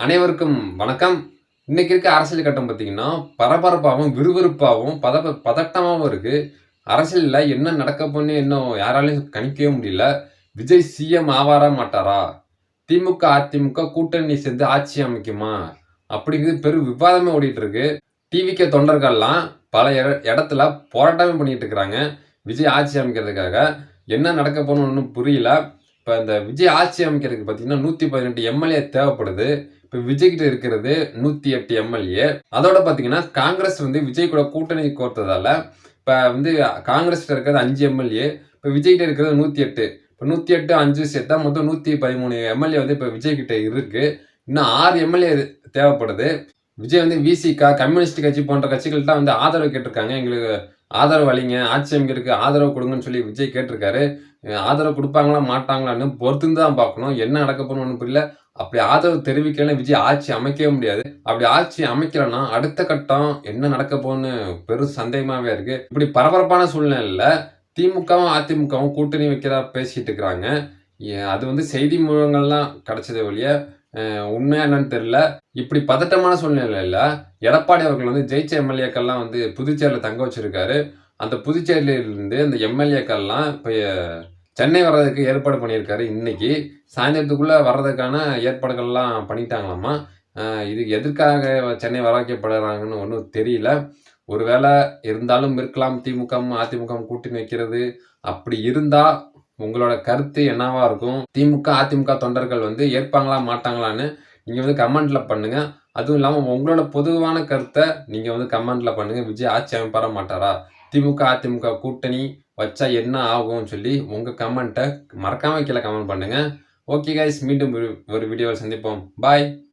அனைவருக்கும் வணக்கம். இன்னைக்கு இருக்க அரசியல் கட்டம் பார்த்தீங்கன்னா, பரபரப்பாவும், விறுவிறுப்பாவும், பதட்டமாவும் இருக்கு. அரசியல்ல என்ன நடக்க போகுதுன்னு இன்னும் யாராலயும் கணிக்கவே முடியல. விஜய் சிஎம் ஆவாரா? மாட்டாரா? திமுக, அதிமுக கூட்டணி சேர்ந்து ஆட்சி அமைக்குமா? அப்படிங்கிறது பெரும் விவாதமே ஓடிட்டு இருக்கு. டிவிகே தொண்டர்கள்லாம் பல இடத்துல போராட்டமே பண்ணிட்டு இருக்கிறாங்க. விஜய் ஆட்சி அமைக்கிறதுக்காக. என்ன நடக்க போகுதுன்னு ஒண்ணும் புரியல. இப்ப இந்த விஜய் ஆட்சி அமைக்கிறதுக்கு பார்த்தீங்கன்னா, 118 எம்எல்ஏ தேவைப்படுது. இப்ப விஜய் கிட்ட இருக்கிறது 108 எம்எல்ஏ. அதோட பார்த்தீங்கன்னா, காங்கிரஸ் விஜய் கூட கூட்டணி கோர்த்ததால, இப்ப காங்கிரஸ் கிட்ட இருக்கிறது 5 எம்எல்ஏ. இப்ப விஜய் கிட்ட இருக்கிறது 108. இப்ப 108, 5 சேர்த்தா மொத்தம் 113 எம்எல்ஏ இப்ப விஜய் கிட்ட இருக்கு. இன்னும் 6 எம்எல்ஏ தேவைப்படுது. விஜய் விசிக, கம்யூனிஸ்ட் கட்சி போன்ற கட்சிகள்ட்ட ஆதரவு கேட்டிருக்காங்க. எங்களுக்கு ஆதரவு அளிங்க, ஆட்சி அமைக்கிறதுக்கு ஆதரவு குடுங்கன்னு சொல்லி விஜய் கேட்டிருக்காரு. ஆதரவு குடுப்பாங்களா, மாட்டாங்களான்னு பொறுத்திருந்து தான் பார்க்கணும். என்ன நடக்க போகுதுன்னு ஒண்ணும் புரியல. அப்படி ஆதரவு தெரிவிக்கலன்னா விஜய் ஆட்சி அமைக்கவே முடியாது. அப்படி ஆட்சி அமைக்கலன்னா, அடுத்த கட்டம் என்ன நடக்க போகுதுன்னு பெரும் சந்தேகமாவே இருக்கு. இப்படி பரபரப்பான சூழ்நிலையில திமுகவும், அதிமுகவும் கூட்டணி வைக்கிறதா பேசிட்டு இருக்கிறாங்க. அது செய்தி மூலங்கள்லாம் கிடைச்சதே ஒழிய, உண்மையா என்னன்னு தெரியல. இப்படி பதட்டமான சூழ்நிலையில எடப்பாடி அவர்கள் ஜெயிச்ச எம்எல்ஏக்கள்லாம் புதுச்சேரியில தங்க வச்சிருக்காரு. அந்த புதுச்சேரியில இருந்து அந்த எம்எல்ஏக்கள்லாம் இப்ப சென்னை வர்றதுக்கு ஏற்பாடு பண்ணியிருக்காரு. இன்னைக்கு சாயந்தரத்துக்குள்ள வர்றதுக்கான ஏற்பாடுகள்லாம் பண்ணிட்டாங்களாமா. இது எதற்காக சென்னை வர வைக்கப்படுறாங்கன்னு ஒண்ணும் தெரியல. ஒருவேளை இருந்தாலும் இருக்கலாம். திமுகவும், அதிமுகவும் கூட்டணி வைக்கிறது. அப்படி இருந்தா உங்களோட கருத்து என்னவா இருக்கும்? திமுக, அதிமுக தொண்டர்கள் ஏற்பாங்களா? மாட்டாங்களான்னு நீங்க கமெண்ட்ல பண்ணுங்க. அதுவும் இல்லாம உங்களோட பொதுவான கருத்த நீங்க கமெண்ட்ல பண்ணுங்க. விஜய் ஆட்சி அமைப்பாரா? மாட்டாரா? திமுக, அதிமுக கூட்டணி வச்சா என்ன ஆகும்னு சொல்லி உங்க கமெண்ட்ட மறக்காம கீழ கமெண்ட் பண்ணுங்க. ஓகே காய்ஸ், மீண்டும் ஒரு வீடியோவில் சந்திப்போம். பாய்.